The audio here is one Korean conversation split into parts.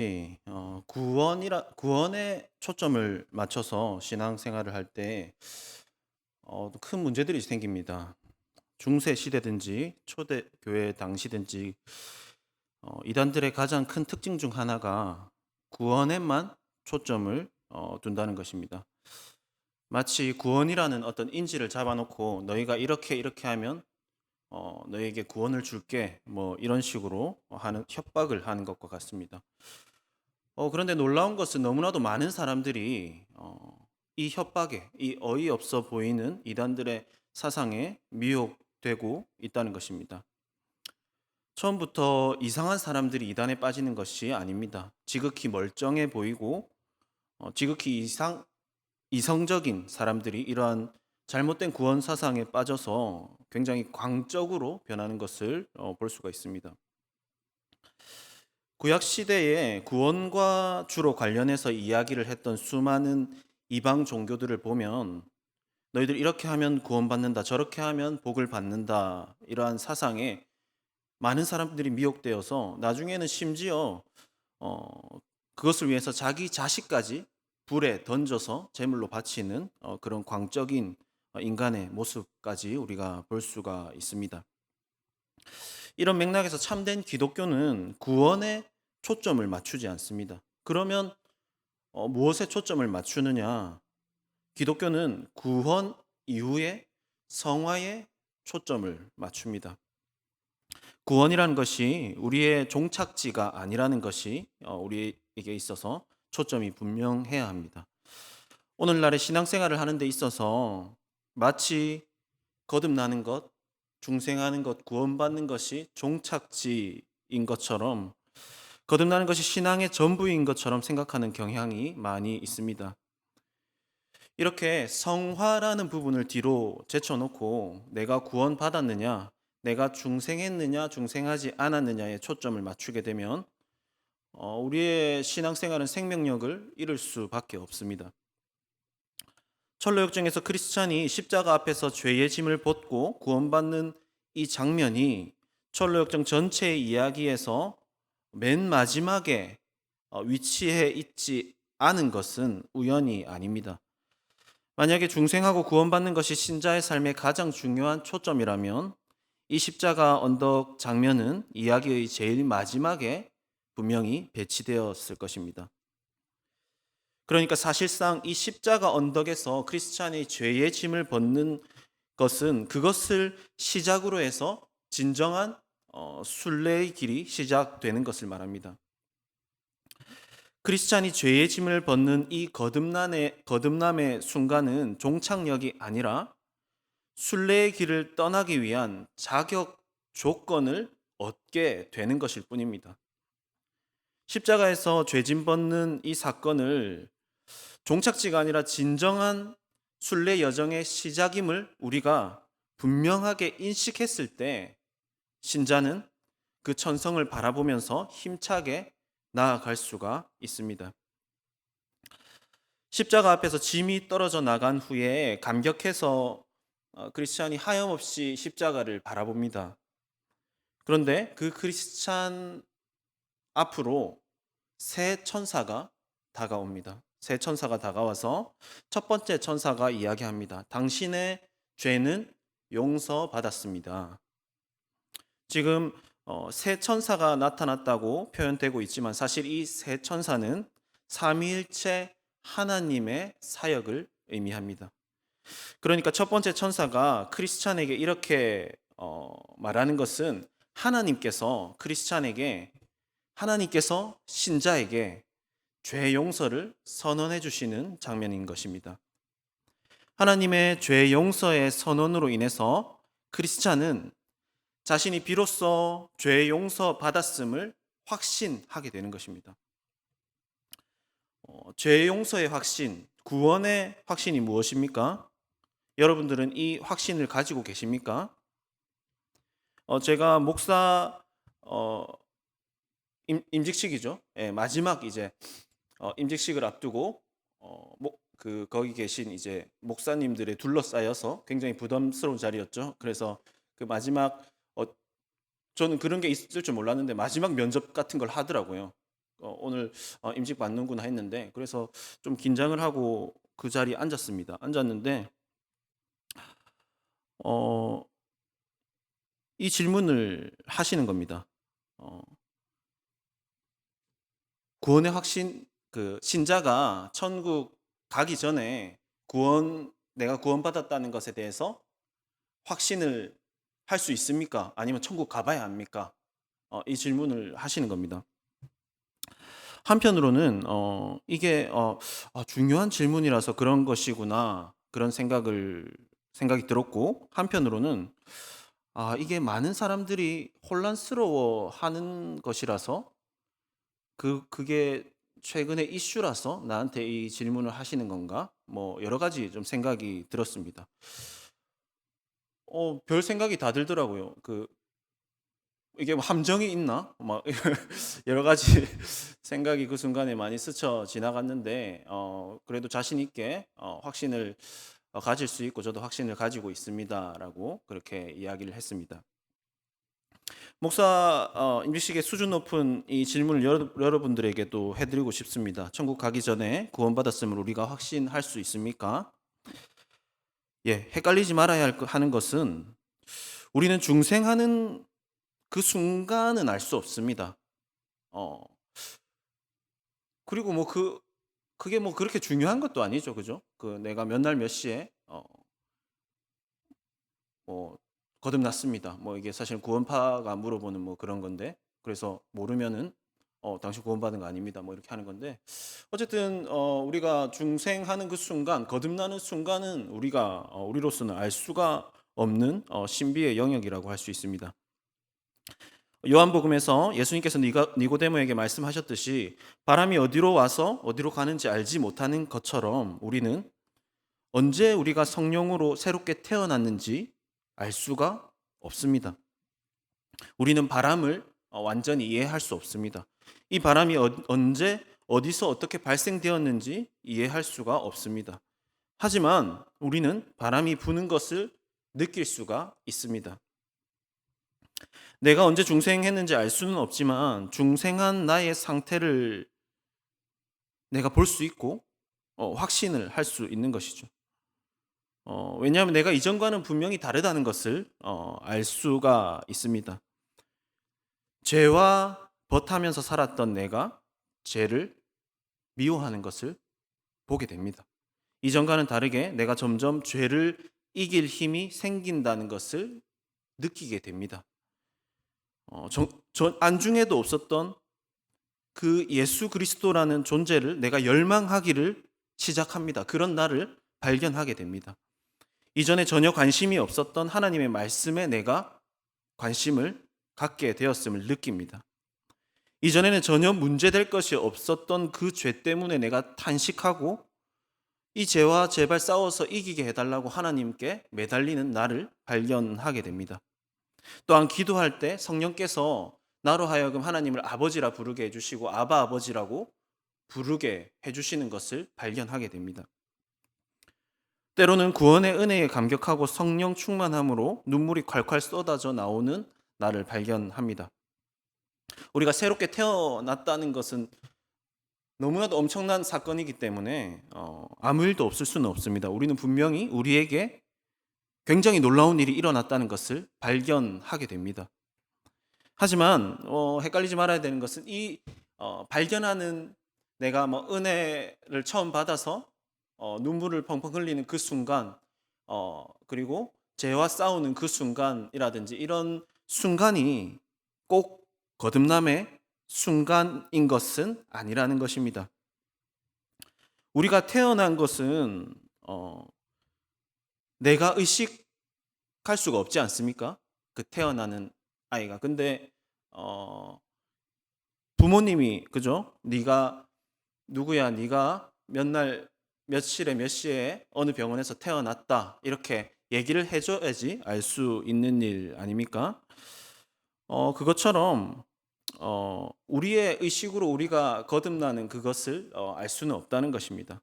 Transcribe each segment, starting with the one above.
예. 구원에 초점을 맞춰서 신앙생활을 할 때 큰 문제들이 생깁니다. 중세 시대든지 초대교회 당시든지 이단들의 가장 큰 특징 중 하나가 구원에만 초점을 둔다는 것입니다. 마치 구원이라는 어떤 인지를 잡아 놓고 "너희가 이렇게 이렇게 하면 너희에게 구원을 줄게." 뭐 이런 식으로 하는 협박을 하는 것과 같습니다. 그런데 놀라운 것은 너무나도 많은 사람들이 이 협박에, 이 어이없어 보이는 이단들의 사상에 미혹되고 있다는 것입니다. 처음부터 이상한 사람들이 이단에 빠지는 것이 아닙니다. 지극히 멀쩡해 보이고 지극히 이성적인 사람들이 이러한 잘못된 구원 사상에 빠져서 굉장히 광적으로 변하는 것을 볼 수가 있습니다. 구약 시대에 구원과 주로 관련해서 이야기를 했던 수많은 이방 종교들을 보면 너희들 이렇게 하면 구원받는다, 저렇게 하면 복을 받는다, 이러한 사상에 많은 사람들이 미혹되어서 나중에는 심지어 어, 그것을 위해서 자기 자식까지 불에 던져서 제물로 바치는 그런 광적인 인간의 모습까지 우리가 볼 수가 있습니다. 이런 맥락에서 참된 기독교는 구원에 초점을 맞추지 않습니다. 그러면 무엇에 초점을 맞추느냐? 기독교는 구원 이후에 성화에 초점을 맞춥니다. 구원이라는 것이 우리의 종착지가 아니라는 것이 우리에게 있어서 초점이 분명해야 합니다. 오늘날의 신앙생활을 하는 데 있어서 마치 거듭나는 것, 중생하는 것, 구원받는 것이 종착지인 것처럼 거듭나는 것이 신앙의 전부인 것처럼 생각하는 경향이 많이 있습니다. 이렇게 성화라는 부분을 뒤로 제쳐놓고 내가 구원받았느냐, 내가 중생했느냐, 중생하지 않았느냐에 초점을 맞추게 되면 우리의 신앙생활은 생명력을 잃을 수밖에 없습니다. 철로역정에서 크리스찬이 십자가 앞에서 죄의 짐을 벗고 구원받는 이 장면이 철로역정 전체의 이야기에서 맨 마지막에 위치해 있지 않은 것은 우연이 아닙니다. 만약에 중생하고 구원받는 것이 신자의 삶의 가장 중요한 초점이라면 이 십자가 언덕 장면은 이야기의 제일 마지막에 분명히 배치되었을 것입니다. 그러니까 사실상 이 십자가 언덕에서 크리스찬이 죄의 짐을 벗는 것은 그것을 시작으로 해서 진정한 순례의 길이 시작되는 것을 말합니다. 크리스찬이 죄의 짐을 벗는 이 거듭남의 순간은 종착역이 아니라 순례의 길을 떠나기 위한 자격 조건을 얻게 되는 것일 뿐입니다. 십자가에서 죄짐 벗는 이 사건을 종착지가 아니라 진정한 순례 여정의 시작임을 우리가 분명하게 인식했을 때 신자는 그 천성을 바라보면서 힘차게 나아갈 수가 있습니다. 십자가 앞에서 짐이 떨어져 나간 후에 감격해서 크리스찬이 하염없이 십자가를 바라봅니다. 그런데 그 크리스찬 앞으로 새 천사가 다가옵니다. 새 천사가 다가와서 첫 번째 천사가 이야기합니다. 당신의 죄는 용서받았습니다. 지금 새 천사가 나타났다고 표현되고 있지만 사실 이 새 천사는 삼위일체 하나님의 사역을 의미합니다. 그러니까 첫 번째 천사가 크리스찬에게 이렇게 말하는 것은 하나님께서 신자에게 죄 용서를 선언해 주시는 장면인 것입니다. 하나님의 죄 용서의 선언으로 인해서 크리스찬은 자신이 비로소 죄 용서 받았음을 확신하게 되는 것입니다. 죄 용서의 확신, 구원의 확신이 무엇입니까? 여러분들은 이 확신을 가지고 계십니까? 제가 목사 임직식이죠. 예, 마지막 이제 임직식을 앞두고 거기 계신 이제 목사님들에 둘러싸여서 굉장히 부담스러운 자리였죠. 그래서 그 마지막 저는 그런 게 있을 줄 몰랐는데 마지막 면접 같은 걸 하더라고요. 오늘 임직 받는구나 했는데, 그래서 좀 긴장을 하고 그 자리에 앉았습니다. 앉았는데 어, 이 질문을 하시는 겁니다. 어, 구원의 확신, 그 신자가 천국 가기 전에 내가 구원받았다는 것에 대해서 확신을 할 수 있습니까? 아니면 천국 가봐야 합니까? 이 질문을 하시는 겁니다. 한편으로는 이게 중요한 질문이라서 그런 것이구나, 그런 생각이 들었고, 한편으로는 이게 많은 사람들이 혼란스러워하는 것이라서 그게 최근의 이슈라서 나한테 이 질문을 하시는 건가? 뭐 여러 가지 좀 생각이 들었습니다. 별 생각이 다 들더라고요. 이게 뭐 함정이 있나? 막 여러 가지 생각이 그 순간에 많이 스쳐 지나갔는데, 그래도 자신 있게 확신을 가질 수 있고 저도 확신을 가지고 있습니다라고 그렇게 이야기를 했습니다. 목사 임직식의 수준 높은 이 질문을 여러분들에게도 해드리고 싶습니다. 천국 가기 전에 구원받았음을 우리가 확신할 수 있습니까? 예, 헷갈리지 말아야 하는 것은 우리는 중생하는 그 순간은 알 수 없습니다. 어, 그리고 그게 뭐 그렇게 중요한 것도 아니죠. 그죠? 내가 몇 날 몇 시에 뭐 거듭났습니다. 뭐 이게 사실 구원파가 물어보는 뭐 그런 건데, 그래서 모르면은 당신 구원받은 거 아닙니다. 뭐 이렇게 하는 건데, 어쨌든 우리가 중생하는 그 순간, 거듭나는 순간은 우리로서는 알 수가 없는 신비의 영역이라고 할 수 있습니다. 요한복음에서 예수님께서 니고데모에게 말씀하셨듯이 바람이 어디로 와서 어디로 가는지 알지 못하는 것처럼 우리는 언제 우리가 성령으로 새롭게 태어났는지 알 수가 없습니다. 우리는 바람을 완전히 이해할 수 없습니다. 이 바람이 언제 어디서 어떻게 발생되었는지 이해할 수가 없습니다. 하지만 우리는 바람이 부는 것을 느낄 수가 있습니다. 내가 언제 중생했는지 알 수는 없지만 중생한 나의 상태를 내가 볼 수 있고 확신을 할 수 있는 것이죠. 왜냐하면 내가 이전과는 분명히 다르다는 것을 알 수가 있습니다. 죄와 벗하면서 살았던 내가 죄를 미워하는 것을 보게 됩니다. 이전과는 다르게 내가 점점 죄를 이길 힘이 생긴다는 것을 느끼게 됩니다. 안중에도 없었던 그 예수 그리스도라는 존재를 내가 열망하기를 시작합니다. 그런 나를 발견하게 됩니다. 이전에 전혀 관심이 없었던 하나님의 말씀에 내가 관심을 갖게 되었음을 느낍니다. 이전에는 전혀 문제될 것이 없었던 그 죄 때문에 내가 탄식하고 이 죄와 제발 싸워서 이기게 해달라고 하나님께 매달리는 나를 발견하게 됩니다. 또한 기도할 때 성령께서 나로 하여금 하나님을 아버지라 부르게 해주시고 아바 아버지라고 부르게 해주시는 것을 발견하게 됩니다. 때로는 구원의 은혜에 감격하고 성령 충만함으로 눈물이 콸콸 쏟아져 나오는 나를 발견합니다. 우리가 새롭게 태어났다는 것은 너무나도 엄청난 사건이기 때문에 아무 일도 없을 수는 없습니다. 우리는 분명히 우리에게 굉장히 놀라운 일이 일어났다는 것을 발견하게 됩니다. 하지만 헷갈리지 말아야 되는 것은 이 발견하는 내가 뭐 은혜를 처음 받아서 눈물을 펑펑 흘리는 그 순간, 그리고 죄와 싸우는 그 순간이라든지 이런 순간이 꼭 거듭남의 순간인 것은 아니라는 것입니다. 우리가 태어난 것은 내가 의식할 수가 없지 않습니까? 그 태어나는 아이가. 근데 부모님이 그죠? 네가 누구야? 네가 몇 날 며칠에 몇 시에 어느 병원에서 태어났다. 이렇게 얘기를 해줘야지 알 수 있는 일 아닙니까? 그것처럼 우리의 의식으로 우리가 거듭나는 그것을 알 수는 없다는 것입니다.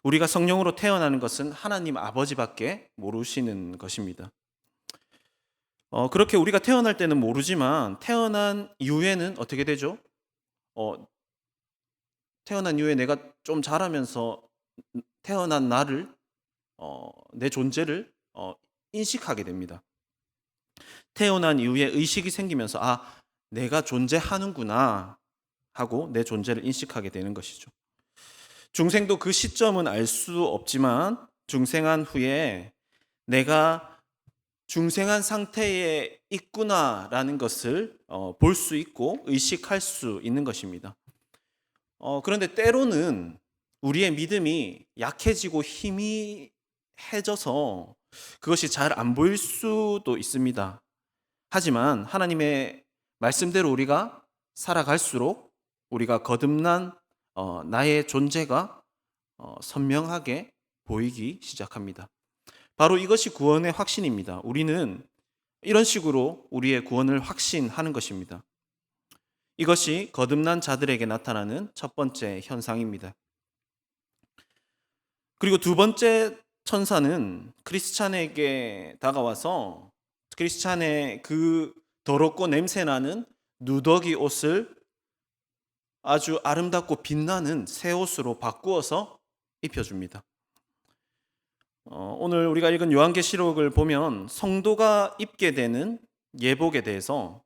우리가 성령으로 태어나는 것은 하나님 아버지밖에 모르시는 것입니다. 그렇게 우리가 태어날 때는 모르지만 태어난 이후에는 어떻게 되죠? 태어난 이후에 내가 좀 자라면서 태어난 나를 내 존재를 인식하게 됩니다. 태어난 이후에 의식이 생기면서 내가 존재하는구나 하고 내 존재를 인식하게 되는 것이죠. 중생도 그 시점은 알 수 없지만 중생한 후에 내가 중생한 상태에 있구나라는 것을 볼 수 있고 의식할 수 있는 것입니다. 그런데 때로는 우리의 믿음이 약해지고 희미해져서 그것이 잘 안 보일 수도 있습니다. 하지만 하나님의 말씀대로 우리가 살아갈수록 우리가 거듭난 나의 존재가 선명하게 보이기 시작합니다. 바로 이것이 구원의 확신입니다. 우리는 이런 식으로 우리의 구원을 확신하는 것입니다. 이것이 거듭난 자들에게 나타나는 첫 번째 현상입니다. 그리고 두 번째 천사는 크리스찬에게 다가와서 크리스찬의 그 더럽고 냄새나는 누더기 옷을 아주 아름답고 빛나는 새 옷으로 바꾸어서 입혀줍니다. 오늘 우리가 읽은 요한계시록을 보면 성도가 입게 되는 예복에 대해서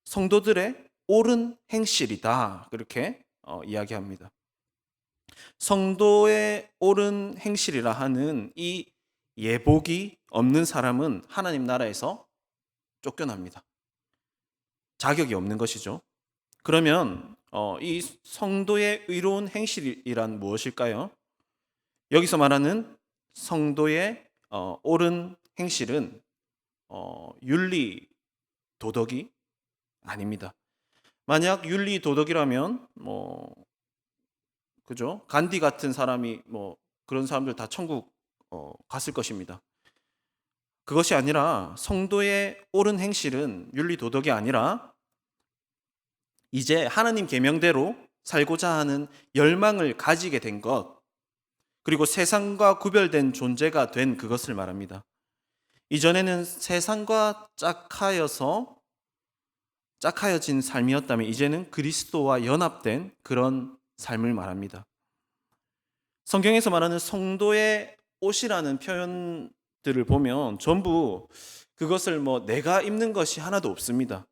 성도들의 옳은 행실이다 그렇게 이야기합니다. 성도의 옳은 행실이라 하는 이 예복이 없는 사람은 하나님 나라에서 쫓겨납니다. 자격이 없는 것이죠. 그러면 이 성도의 의로운 행실이란 무엇일까요? 여기서 말하는 성도의 옳은 행실은 윤리 도덕이 아닙니다. 만약 윤리 도덕이라면 그죠? 간디 같은 사람이 그런 사람들 다 천국 갔을 것입니다. 그것이 아니라 성도의 옳은 행실은 윤리 도덕이 아니라 이제 하나님 계명대로 살고자 하는 열망을 가지게 된 것, 그리고 세상과 구별된 존재가 된 그것을 말합니다. 이전에는 세상과 짝하여진 삶이었다면 이제는 그리스도와 연합된 그런 삶을 말합니다. 성경에서 말하는 성도의 옷이라는 표현들을 보면 전부 그것을 내가 입는 것이 하나도 없습니다.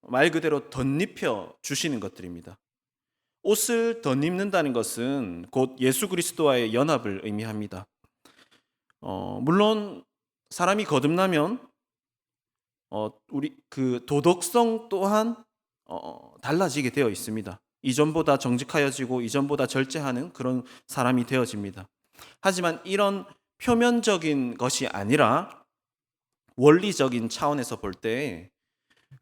말 그대로 덧입혀 주시는 것들입니다. 옷을 덧입는다는 것은 곧 예수 그리스도와의 연합을 의미합니다. 물론 사람이 거듭나면 우리 그 도덕성 또한 달라지게 되어 있습니다. 이전보다 정직하여지고 이전보다 절제하는 그런 사람이 되어집니다. 하지만 이런 표면적인 것이 아니라 원리적인 차원에서 볼 때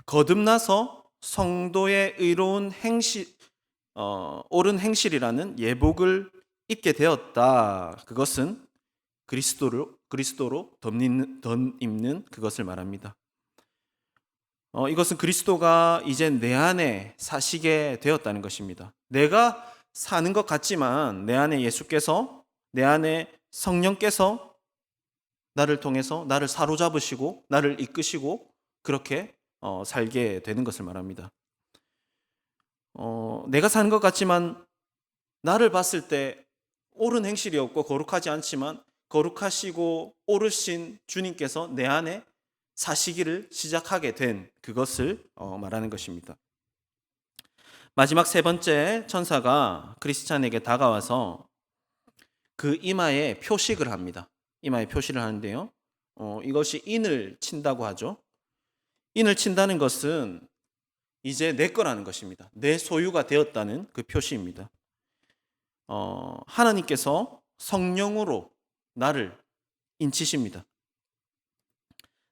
거듭나서 성도의 의로운 행실, 옳은 행실이라는 예복을 입게 되었다. 그것은 그리스도로 덧입는 그것을 말합니다. 이것은 그리스도가 이제 내 안에 사시게 되었다는 것입니다. 내가 사는 것 같지만 내 안에 예수께서, 내 안에 성령께서 나를 통해서 나를 사로잡으시고 나를 이끄시고 그렇게 살게 되는 것을 말합니다. 내가 사는 것 같지만 나를 봤을 때 옳은 행실이 없고 거룩하지 않지만 거룩하시고 옳으신 주님께서 내 안에 사시기를 시작하게 된 그것을 말하는 것입니다. 마지막 세 번째 천사가 크리스찬에게 다가와서 그 이마에 표식을 합니다. 이마에 표시를 하는데요. 이것이 인을 친다고 하죠. 인을 친다는 것은 이제 내 거라는 것입니다. 내 소유가 되었다는 그 표시입니다. 하나님께서 성령으로 나를 인치십니다.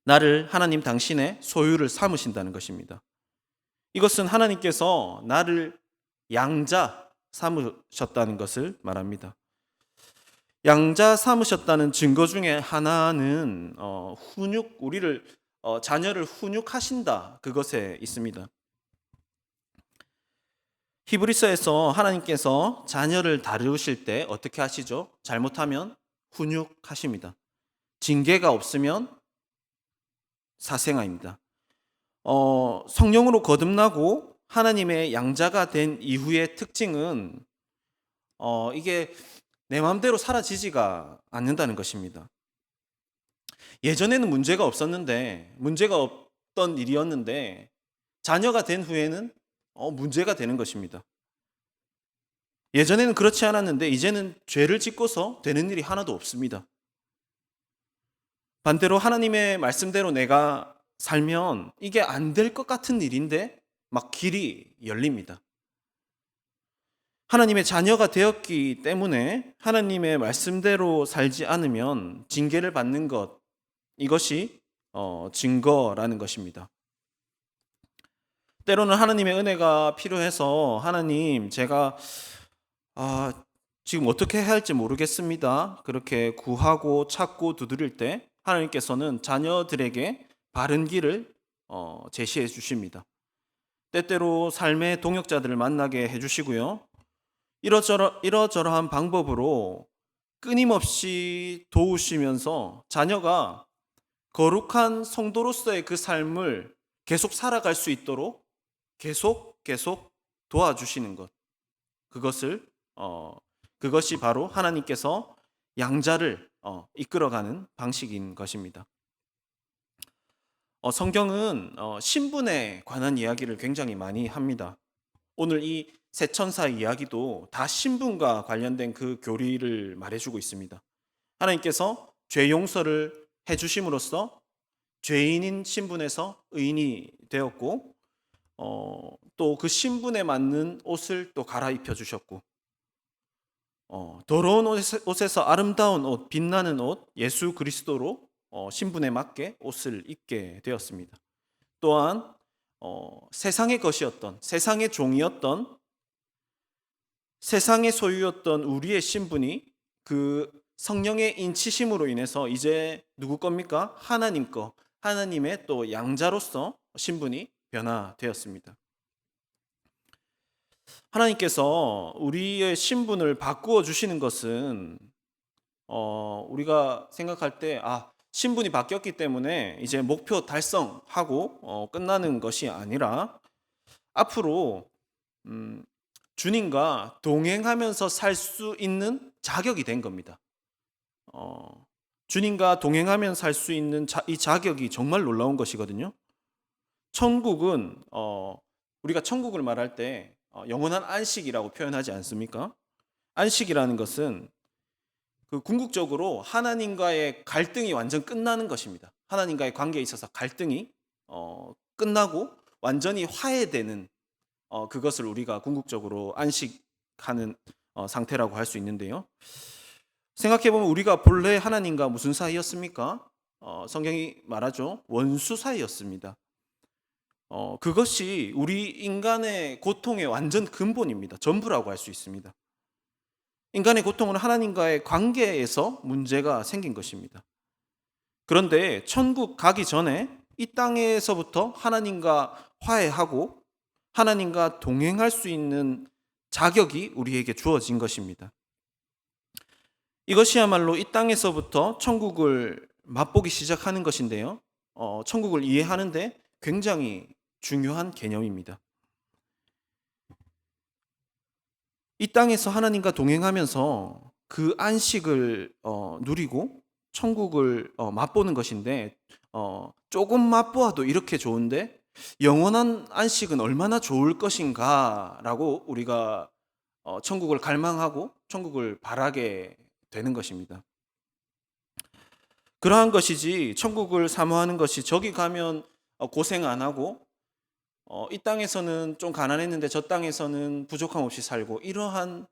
나를 하나님 당신의 소유를 삼으신다는 것입니다. 이것은 하나님께서 나를 양자 삼으셨다는 것을 말합니다. 양자 삼으셨다는 증거 중에 하나는 우리를 자녀를 훈육하신다 그것에 있습니다. 히브리서에서 하나님께서 자녀를 다루실 때 어떻게 하시죠? 잘못하면 훈육하십니다. 징계가 없으면 사생아입니다. 성령으로 거듭나고 하나님의 양자가 된 이후의 특징은 이게 내 마음대로 사라지지가 않는다는 것입니다. 예전에는 문제가 없었는데, 문제가 없던 일이었는데 자녀가 된 후에는 문제가 되는 것입니다. 예전에는 그렇지 않았는데 이제는 죄를 짓고서 되는 일이 하나도 없습니다. 반대로 하나님의 말씀대로 내가 살면 이게 안 될 것 같은 일인데 막 길이 열립니다. 하나님의 자녀가 되었기 때문에 하나님의 말씀대로 살지 않으면 징계를 받는 것, 이것이 증거라는 것입니다. 때로는 하나님의 은혜가 필요해서 하나님, 제가 지금 어떻게 해야 할지 모르겠습니다, 그렇게 구하고 찾고 두드릴 때 하나님께서는 자녀들에게 바른 길을 제시해 주십니다. 때때로 삶의 동역자들을 만나게 해주시고요, 이러저러한 방법으로 끊임없이 도우시면서 자녀가 거룩한 성도로서의 그 삶을 계속 살아갈 수 있도록 계속 도와주시는 것, 그것이 바로 하나님께서 양자를 이끌어가는 방식인 것입니다. 성경은 신분에 관한 이야기를 굉장히 많이 합니다. 오늘 이 세 천사 이야기도 다 신분과 관련된 그 교리를 말해주고 있습니다. 하나님께서 죄 용서를 해주심으로써 죄인인 신분에서 의인이 되었고, 또 그 신분에 맞는 옷을 또 갈아입혀 주셨고, 더러운 옷에서 아름다운 옷, 빛나는 옷, 예수 그리스도로 신분에 맞게 옷을 입게 되었습니다. 또한 세상의 것이었던, 세상의 종이었던, 세상의 소유였던 우리의 신분이 그 성령의 인치심으로 인해서 이제 누구 겁니까? 하나님 거, 하나님의 또 양자로서 신분이 변화되었습니다. 하나님께서 우리의 신분을 바꾸어 주시는 것은 우리가 생각할 때 신분이 바뀌었기 때문에 이제 목표 달성하고 끝나는 것이 아니라 앞으로 주님과 동행하면서 살 수 있는 자격이 된 겁니다. 주님과 동행하면서 살 수 있는 이 자격이 정말 놀라운 것이거든요. 천국은 우리가 천국을 말할 때 영원한 안식이라고 표현하지 않습니까? 안식이라는 것은 그 궁극적으로 하나님과의 갈등이 완전 끝나는 것입니다. 하나님과의 관계에 있어서 갈등이 끝나고 완전히 화해되는 그것을 우리가 궁극적으로 안식하는 상태라고 할 수 있는데요. 생각해보면 우리가 본래 하나님과 무슨 사이였습니까? 성경이 말하죠. 원수 사이였습니다. 그것이 우리 인간의 고통의 완전 근본입니다. 전부라고 할 수 있습니다. 인간의 고통은 하나님과의 관계에서 문제가 생긴 것입니다. 그런데 천국 가기 전에 이 땅에서부터 하나님과 화해하고 하나님과 동행할 수 있는 자격이 우리에게 주어진 것입니다. 이것이야말로 이 땅에서부터 천국을 맛보기 시작하는 것인데요. 천국을 이해하는데 굉장히 중요한 개념입니다. 이 땅에서 하나님과 동행하면서 그 안식을 누리고 천국을 맛보는 것인데, 조금 맛보아도 이렇게 좋은데 영원한 안식은 얼마나 좋을 것인가라고 우리가 천국을 갈망하고 천국을 바라게 되는 것입니다. 그러한 것이지, 천국을 사모하는 것이 저기 가면 고생 안 하고 이 땅에서는 좀 가난했는데 저 땅에서는 부족함 없이 살고, 이러한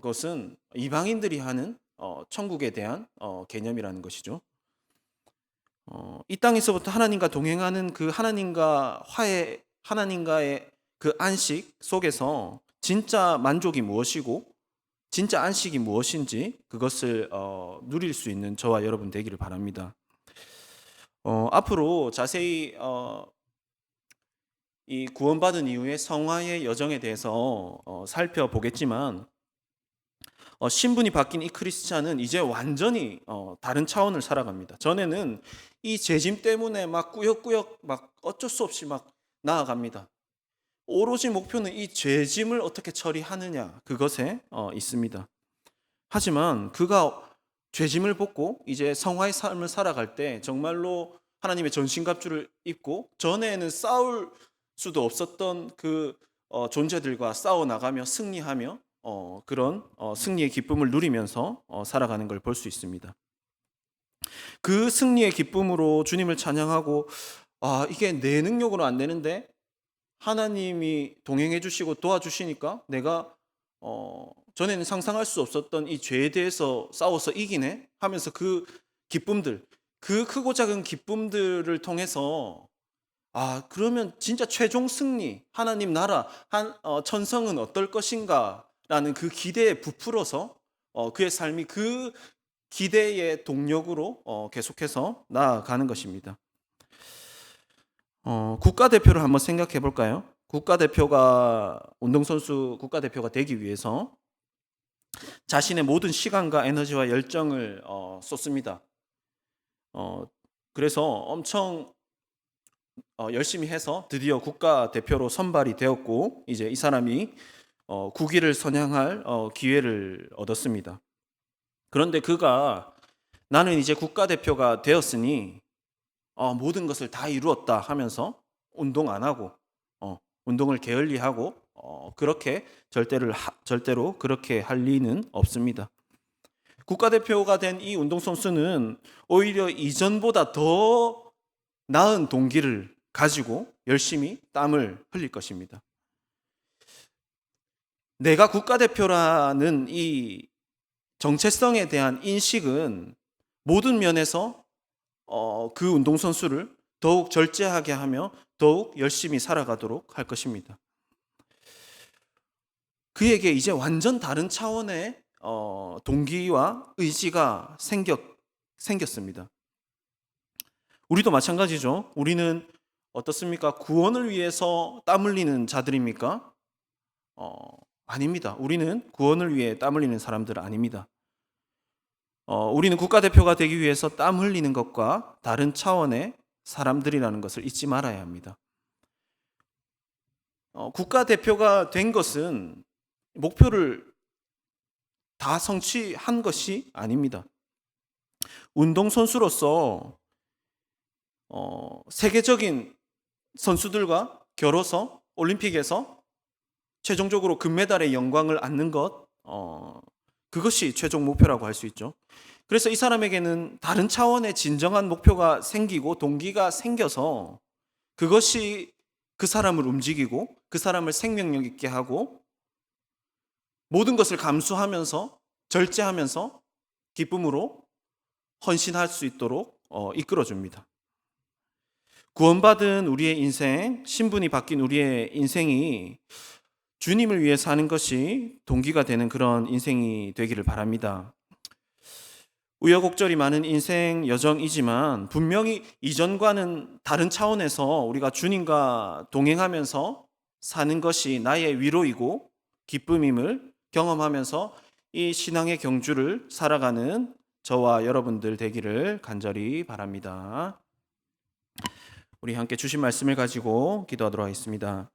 것은 이방인들이 하는 천국에 대한 개념이라는 것이죠. 이 땅에서부터 하나님과 동행하는 그 하나님과 화해, 하나님과의 그 안식 속에서 진짜 만족이 무엇이고 진짜 안식이 무엇인지 그것을 누릴 수 있는 저와 여러분 되기를 바랍니다. 앞으로 자세히 이 구원받은 이후의 성화의 여정에 대해서 살펴보겠지만, 신분이 바뀐 이 크리스찬은 이제 완전히 다른 차원을 살아갑니다. 전에는 이 죄짐 때문에 막 꾸역꾸역 막 어쩔 수 없이 막 나아갑니다. 오로지 목표는 이 죄짐을 어떻게 처리하느냐 그것에 있습니다. 하지만 그가 죄짐을 벗고 이제 성화의 삶을 살아갈 때 정말로 하나님의 전신갑주를 입고 전에는 싸울 수도 없었던 그 존재들과 싸워 나가며 승리하며 그런 승리의 기쁨을 누리면서 살아가는 걸 볼 수 있습니다. 그 승리의 기쁨으로 주님을 찬양하고, 이게 내 능력으로 안 되는데 하나님이 동행해 주시고 도와주시니까 내가 전에는 상상할 수 없었던 이 죄에 대해서 싸워서 이기네 하면서 그 기쁨들, 그 크고 작은 기쁨들을 통해서 그러면 진짜 최종 승리, 하나님 나라, 천성은 어떨 것인가 라는 그 기대에 부풀어서 그의 삶이 그 기대의 동력으로 계속해서 나아가는 것입니다. 국가대표를 한번 생각해 볼까요? 운동선수 국가대표가 되기 위해서 자신의 모든 시간과 에너지와 열정을 쏟습니다. 그래서 엄청 열심히 해서 드디어 국가대표로 선발이 되었고, 이제 이 사람이 국위를 선양할 기회를 얻었습니다. 그런데 그가 나는 이제 국가대표가 되었으니 모든 것을 다 이루었다 하면서 운동 안 하고 운동을 게을리하고 그렇게 절대로 그렇게 할 리는 없습니다. 국가대표가 된 이 운동선수는 오히려 이전보다 더 나은 동기를 가지고 열심히 땀을 흘릴 것입니다. 내가 국가대표라는 이 정체성에 대한 인식은 모든 면에서 그 운동선수를 더욱 절제하게 하며 더욱 열심히 살아가도록 할 것입니다. 그에게 이제 완전 다른 차원의 동기와 의지가 생겼습니다. 우리도 마찬가지죠. 우리는 어떻습니까? 구원을 위해서 땀 흘리는 자들입니까? 아닙니다. 우리는 구원을 위해 땀 흘리는 사람들 아닙니다. 우리는 국가대표가 되기 위해서 땀 흘리는 것과 다른 차원의 사람들이라는 것을 잊지 말아야 합니다. 국가대표가 된 것은 목표를 다 성취한 것이 아닙니다. 운동선수로서 세계적인 선수들과 겨뤄서 올림픽에서 최종적으로 금메달의 영광을 안는 것, 그것이 최종 목표라고 할 수 있죠. 그래서 이 사람에게는 다른 차원의 진정한 목표가 생기고 동기가 생겨서 그것이 그 사람을 움직이고 그 사람을 생명력 있게 하고 모든 것을 감수하면서 절제하면서 기쁨으로 헌신할 수 있도록 이끌어줍니다. 구원받은 우리의 인생, 신분이 바뀐 우리의 인생이 주님을 위해 사는 것이 동기가 되는 그런 인생이 되기를 바랍니다. 우여곡절이 많은 인생 여정이지만 분명히 이전과는 다른 차원에서 우리가 주님과 동행하면서 사는 것이 나의 위로이고 기쁨임을 경험하면서 이 신앙의 경주를 살아가는 저와 여러분들 되기를 간절히 바랍니다. 우리 함께 주신 말씀을 가지고 기도하도록 하겠습니다.